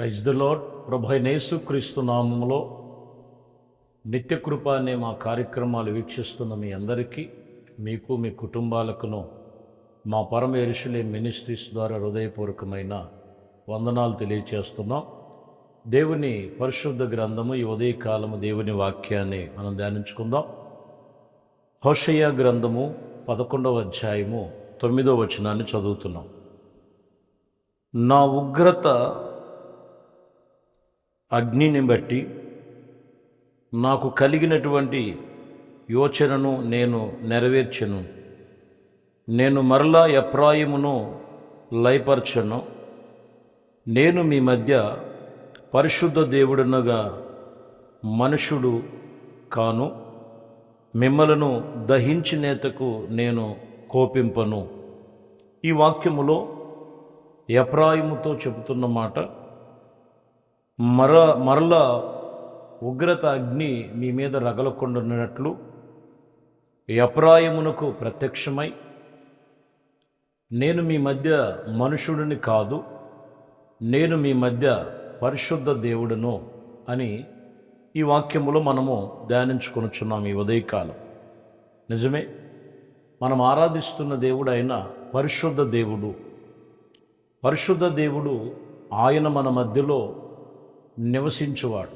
Praise the lord. ప్రభు అయిన యేసుక్రీస్తు నామములో నిత్యకృప అనే మా కార్యక్రమాలు వీక్షిస్తున్న మీ అందరికీ, మీకు మీ కుటుంబాలకును మా పరమ యెరూషలేము మినిస్ట్రీస్ ద్వారా హృదయపూర్వకమైన వందనాలు తెలియచేస్తున్నాం. దేవుని పరిశుద్ధ గ్రంథము, ఈ ఉదయకాలము దేవుని వాక్యాన్ని మనం ధ్యానించుకుందాం. హోషేయ గ్రంథము 11వ అధ్యాయము 9వ వచనాన్ని చదువుతున్నాం. నా ఉగ్రత అగ్నిని బట్టి నాకు కలిగినటువంటి యోచనను నేను నెరవేర్చెను. నేను మరలా ఎఫ్రాయిమును లయపరచను. నేను మీ మధ్య పరిశుద్ధ దేవుడనగా మనుషుడు కాను. మిమ్మలను దహించినేతకు నేను కోపింపను. ఈ వాక్యములో ఎఫ్రాయిముతో చెబుతున్న మాట, మరలా ఉగ్రత అగ్ని మీ మీద రగలకుండానట్లు ఎఫ్రాయిమునకు ప్రత్యక్షమై, నేను మీ మధ్య మనుషుడిని కాదు, నేను మీ మధ్య పరిశుద్ధ దేవుడును అని ఈ వాక్యములో మనము ధ్యానించుకొనుచున్నాం ఈ ఉదయకాలం. నిజమే, మనం ఆరాధిస్తున్న దేవుడు అయిన పరిశుద్ధ దేవుడు. పరిశుద్ధ దేవుడు ఆయన మన మధ్యలో నివసించువాడు.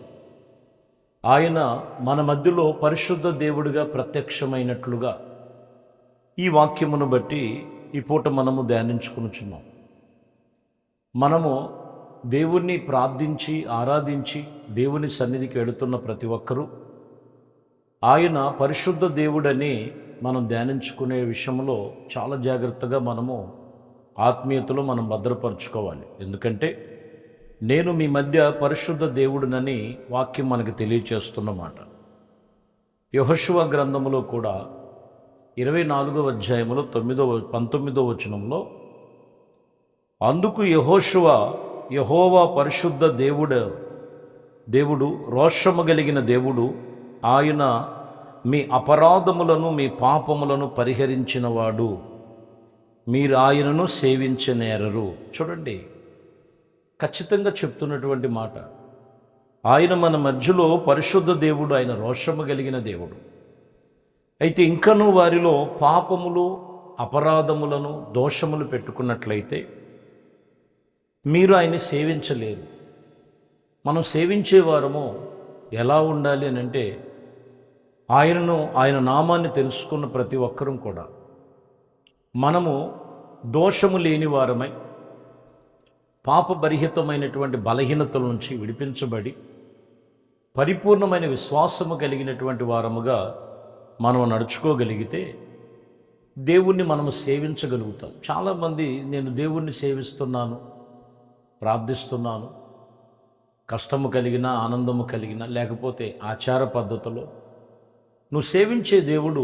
ఆయన మన మధ్యలో పరిశుద్ధ దేవుడిగా ప్రత్యక్షమైనట్లుగా ఈ వాక్యమును బట్టి ఈ పూట మనము ధ్యానించుకొనుచున్నాం. మనము దేవుణ్ణి ప్రార్థించి ఆరాధించి దేవుని సన్నిధికి వెళుతున్న ప్రతి ఒక్కరూ ఆయన పరిశుద్ధ దేవుడని మనం ధ్యానించుకునే విషయంలో చాలా జాగ్రత్తగా మనము ఆత్మీయతలో మనం భద్రపరచుకోవాలి. ఎందుకంటే నేను మీ మధ్య పరిశుద్ధ దేవుడినని వాక్యం మనకు తెలియచేస్తున్నమాట. యెహోషువ గ్రంథములో కూడా 24వ అధ్యాయములో 19వ వచనంలో, అందుకు యెహోషువ, యెహోవా పరిశుద్ధ దేవుడు రోషము కలిగిన దేవుడు, ఆయన మీ అపరాధములను మీ పాపములను పరిహరించినవాడు, మీరు ఆయనను సేవించనేరరు. చూడండి, ఖచ్చితంగా చెప్తున్నటువంటి మాట. ఆయన మన మధ్యలో పరిశుద్ధ దేవుడు, ఆయన రోషము కలిగిన దేవుడు. అయితే ఇంకనూ వారిలో పాపములు అపరాధములను దోషములు పెట్టుకున్నట్లయితే మీరు ఆయన్ని సేవించలేరు. మనం సేవించేవారము ఎలా ఉండాలి అని అంటే, ఆయన నామాన్ని తెలుసుకున్న ప్రతి ఒక్కరూ కూడా మనము దోషము లేని వారమై పాపభరిహితమైనటువంటి బలహీనతల నుంచి విడిపించబడి పరిపూర్ణమైన విశ్వాసము కలిగినటువంటి వారముగా మనం నడుచుకోగలిగితే దేవుణ్ణి మనము సేవించగలుగుతాం. చాలామంది నేను దేవుణ్ణి సేవిస్తున్నాను, ప్రార్థిస్తున్నాను, కష్టము కలిగిన ఆనందము కలిగిన లేకపోతే ఆచార పద్ధతిలో, నువ్వు సేవించే దేవుడు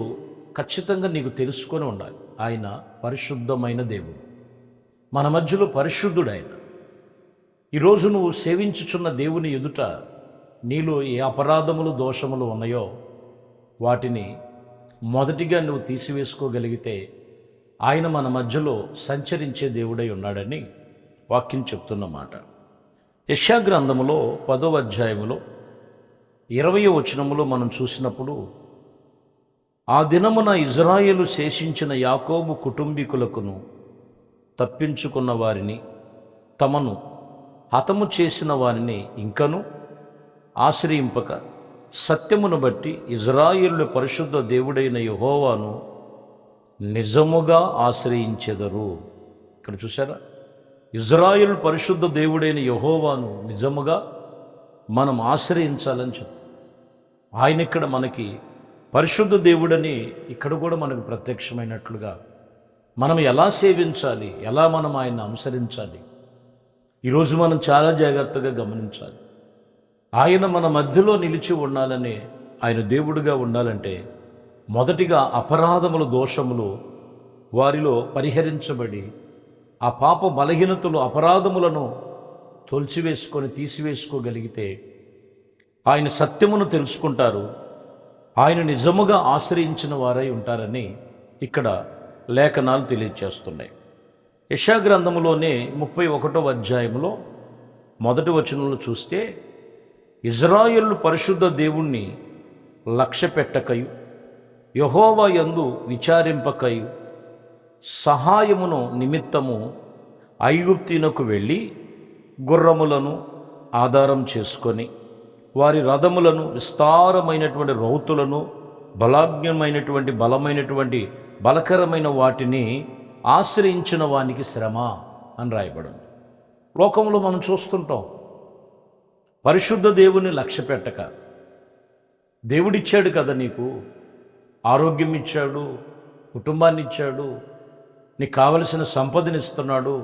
ఖచ్చితంగా నీకు తెలుసుకొని ఉండాలి. ఆయన పరిశుద్ధమైన దేవుడు, మన మధ్యలో పరిశుద్ధుడు ఆయన. ఈరోజు నువ్వు సేవించుచున్న దేవుని ఎదుట నీలో ఏ అపరాధములు దోషములు ఉన్నాయో వాటిని మొదటిగా నువ్వు తీసివేసుకోగలిగితే ఆయన మన మధ్యలో సంచరించే దేవుడై ఉన్నాడని వాక్యం చెప్తున్నమాట. యెషయా గ్రంథములో 10వ అధ్యాయములో 20వ వచనములో మనం చూసినప్పుడు, ఆ దినమున ఇజ్రాయేలు శేషించిన యాకోబు కుటుంబీకులకును తప్పించుకున్న వారిని, తమను హతము చేసిన వారిని ఇంకను ఆశ్రయింపక సత్యమును బట్టి ఇజ్రాయేలు పరిశుద్ధ దేవుడైన యెహోవాను నిజముగా ఆశ్రయించెదరు. ఇక్కడ చూసారా, ఇజ్రాయేలు పరిశుద్ధ దేవుడైన యెహోవాను నిజముగా మనం ఆశ్రయించాలని చెప్తాం. ఆయన ఇక్కడ మనకి పరిశుద్ధ దేవుడని ఇక్కడ కూడా మనకు ప్రత్యక్షమైనట్లుగా మనం ఎలా సేవించాలి, ఎలా మనం ఆయన్ని అనుసరించాలి, ఈరోజు మనం చాలా జాగ్రత్తగా గమనించాలి. ఆయన మన మధ్యలో నిలిచి ఉండాలని, ఆయన దేవుడిగా ఉండాలంటే మొదటిగా అపరాధములు దోషములు వారిలో పరిహరించబడి ఆ పాప బలహీనతలు అపరాధములను తొలిచివేసుకొని తీసివేసుకోగలిగితే ఆయన సత్యమును తెలుసుకుంటారు, ఆయన నిజముగా ఆశ్రయించిన వారై ఉంటారని ఇక్కడ లేఖనాలు తెలియజేస్తున్నాయి. యెషయా గ్రంథములోనే 31వ అధ్యాయంలో మొదటి వచనంలో చూస్తే, ఇజ్రాయేలు పరిశుద్ధ దేవుణ్ణి లక్ష్య పెట్టకయు యెహోవా యందు విచారింపకయు సహాయమును నిమిత్తము ఐగుప్తీనకు వెళ్ళి గుర్రములను ఆధారం చేసుకొని వారి రథములను విస్తారమైనటువంటి రౌతులను బలమైనటువంటి బలకరమైన వాటిని ఆశ్రయించిన వానికి శ్రమ అని రాయబడింది. లోకంలో మనం చూస్తుంటాం, పరిశుద్ధ దేవుని లక్ష్య పెట్టక, దేవుడిచ్చాడు కదా నీకు, ఆరోగ్యం ఇచ్చాడు, కుటుంబాన్ని ఇచ్చాడు, నీకు కావలసిన సంపదనిస్తున్నాడు.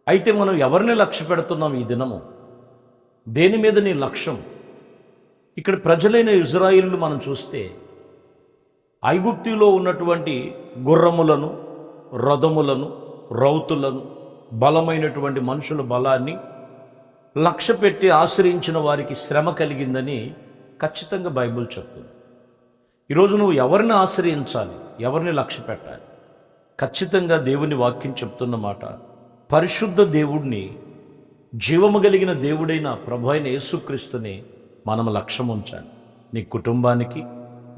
అయితే మనం ఎవరిని లక్ష్య పెడుతున్నాం ఈ దినము? దేని మీద నీ లక్ష్యం? ఇక్కడ ప్రజలైన ఇజ్రాయిలు మనం చూస్తే ఐగుప్తిలో ఉన్నటువంటి గుర్రములను, రథములను, రౌతులను, బలమైనటువంటి మనుషుల బలాన్ని లక్ష్య పెట్టి ఆశ్రయించిన వారికి శ్రమ కలిగిందని ఖచ్చితంగా బైబిల్ చెప్తుంది. ఈరోజు నువ్వు ఎవరిని ఆశ్రయించాలి, ఎవరిని లక్ష్య పెట్టాలి? ఖచ్చితంగా దేవుని వాక్యం చెప్తున్న మాట, పరిశుద్ధ దేవుడిని, జీవము కలిగిన దేవుడైన ప్రభు అయిన యేసుక్రీస్తుని మనం లక్ష్యం ఉంచాలి. నీ కుటుంబానికి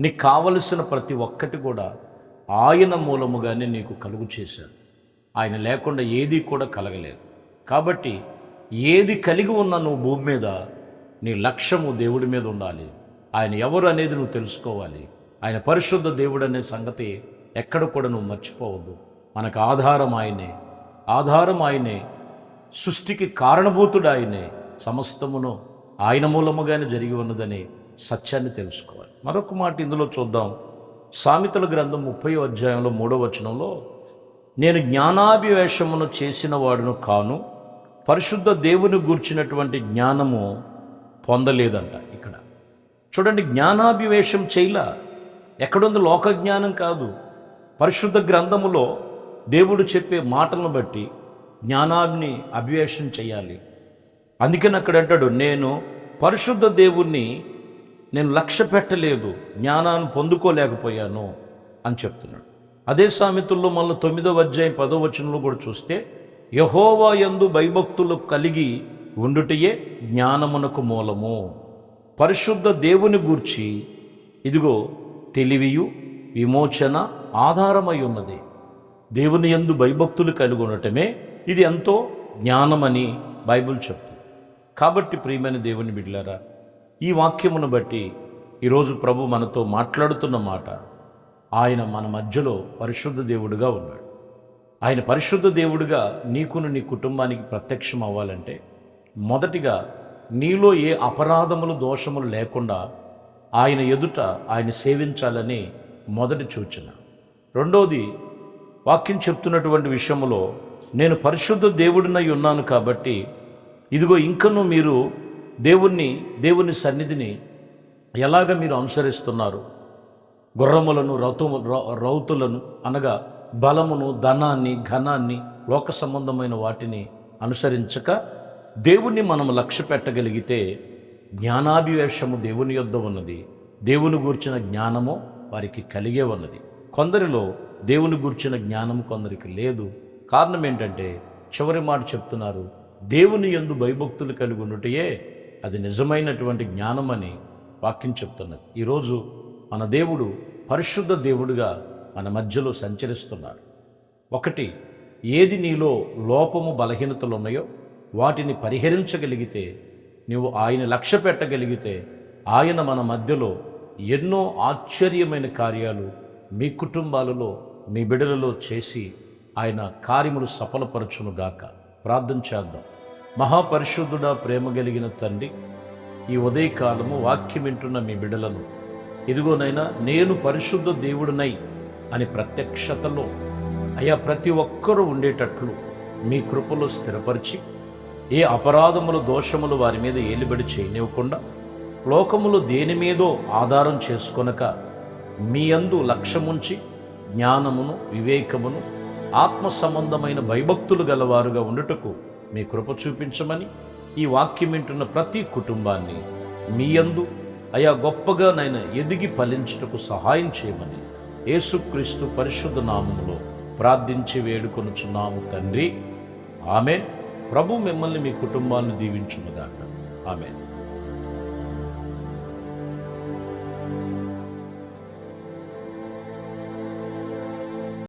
నీకు కావలసిన ప్రతి ఒక్కటి కూడా ఆయన మూలముగానే నీకు కలుగు చేశాడు. ఆయన లేకుండా ఏది కూడా కలగలేదు. కాబట్టి ఏది కలిగి ఉన్నా నువ్వు భూమి మీద నీ లక్ష్యము దేవుడి మీద ఉండాలి. ఆయన ఎవరు అనేది నువ్వు తెలుసుకోవాలి. ఆయన పరిశుద్ధ దేవుడు అనే సంగతి ఎక్కడ కూడా నువ్వు మర్చిపోవద్దు. మనకు ఆధారం ఆయనే, సృష్టికి కారణభూతుడు ఆయనే, సమస్తమును ఆయన మూలముగానే జరిగి ఉన్నదనే సత్యాన్ని తెలుసుకోవాలి. మరొక మాట ఇందులో చూద్దాం. సామెతల గ్రంథం 30వ అధ్యాయంలో 3వ వచనంలో, నేను జ్ఞానాభివేశమును చేసిన వాడును కాను, పరిశుద్ధ దేవుని గూర్చినటువంటి జ్ఞానము పొందలేదంట. ఇక్కడ చూడండి, జ్ఞానాభివేశం చేయలా. ఎక్కడుంది? లోక జ్ఞానం కాదు. పరిశుద్ధ గ్రంథములో దేవుడు చెప్పే మాటలను బట్టి జ్ఞానాన్ని అభివేశం చేయాలి. అందుకని అక్కడ అంటాడు, నేను పరిశుద్ధ దేవుణ్ణి నేను లక్ష్య పెట్టలేదు, జ్ఞానాన్ని పొందుకోలేకపోయాను అని చెప్తున్నాడు. అదే సామెతల్లో మళ్ళీ 9వ అధ్యాయం 10వ వచనంలో కూడా చూస్తే, యెహోవా యందు భయభక్తులు కలిగి ఉండుటయే జ్ఞానమునకు మూలము. పరిశుద్ధ దేవుని గూర్చి ఇదిగో తెలివియు విమోచన ఆధారమై ఉన్నది. దేవుని యందు భయభక్తులు కలిగి ఉండటమే ఇది ఎంతో జ్ఞానమని బైబిల్ చెప్తుంది. కాబట్టి ప్రియమైన దేవుని బిడ్డలారా, ఈ వాక్యమును బట్టి ఈరోజు ప్రభు మనతో మాట్లాడుతున్న మాట, ఆయన మన మధ్యలో పరిశుద్ధ దేవుడుగా ఉన్నాడు. ఆయన పరిశుద్ధ దేవుడుగా నీకును నీ కుటుంబానికి ప్రత్యక్షం అవ్వాలంటే మొదటిగా నీలో ఏ అపరాధములు దోషములు లేకుండా ఆయన ఎదుట ఆయన సేవించాలని మొదటి సూచన. రెండోది, వాక్యం చెప్తున్నటువంటి విషయంలో నేను పరిశుద్ధ దేవుడినై ఉన్నాను కాబట్టి ఇదిగో ఇంకనూ మీరు దేవుని సన్నిధిని ఎలాగ మీరు అనుసరిస్తున్నారు? గుర్రములను, రౌతులను అనగా బలమును, ధనాన్ని, ఘనాన్ని, లోక సంబంధమైన వాటిని అనుసరించక దేవుణ్ణి మనం లక్ష్య పెట్టగలిగితే జ్ఞానాభివేశము దేవుని యొద్ద ఉన్నది. దేవుని గూర్చిన జ్ఞానము వారికి కలిగే ఉన్నది. కొందరిలో దేవుని గూర్చిన జ్ఞానం కొందరికి లేదు. కారణం ఏంటంటే చివరి మాట చెప్తున్నారు, దేవుని యందు భయభక్తులు కలిగి ఉండుటయే అది నిజమైనటువంటి జ్ఞానం అని వాక్యం చెప్తున్నది. ఈరోజు మన దేవుడు పరిశుద్ధ దేవుడుగా మన మధ్యలో సంచరిస్తున్నారు. ఒకటి, ఏది నీలో లోపము బలహీనతలు ఉన్నాయో వాటిని పరిహరించగలిగితే, నీవు ఆయన లక్ష్య పెట్టగలిగితే ఆయన మన మధ్యలో ఎన్నో ఆశ్చర్యమైన కార్యాలు మీ కుటుంబాలలో, మీ బిడ్డలలో చేసి ఆయన కార్యములు సఫలపరచునుగాక. ప్రార్థన చేద్దాం. మహాపరిశుద్ధుడా, ప్రేమ కలిగిన తండ్రి, ఈ ఉదయకాలము వాక్యం వింటున్న మీ బిడ్డలను ఇదిగోనైనా నేను పరిశుద్ధ దేవుడినై అని ప్రత్యక్షతలో అయ్యా ప్రతి ఒక్కరూ ఉండేటట్లు మీ కృపలో స్థిరపరిచి, ఏ అపరాధములు దోషములు వారి మీద ఏలిబడి చేయనివ్వకుండా, లోకములు దేని మీదో ఆధారం చేసుకొనక మీ యందు లక్ష్యముంచి జ్ఞానమును, వివేకమును, ఆత్మ సంబంధమైన భయభక్తులు గలవారుగా ఉండుటకు మీ కృప చూపించమని, ఈ వాక్యం వింటున్న ప్రతి కుటుంబాన్ని మీ యందు అయా గొప్పగా నైనా ఎదిగి ఫలించుటకు సహాయం చేయమని యేసుక్రీస్తు పరిశుద్ధ నామములో ప్రార్థించి వేడుకొనుచున్నాము తండ్రి. ఆమేన్. ప్రభు మిమ్మల్ని మీ కుటుంబాన్ని దీవించునుగాక. ఆమేన్.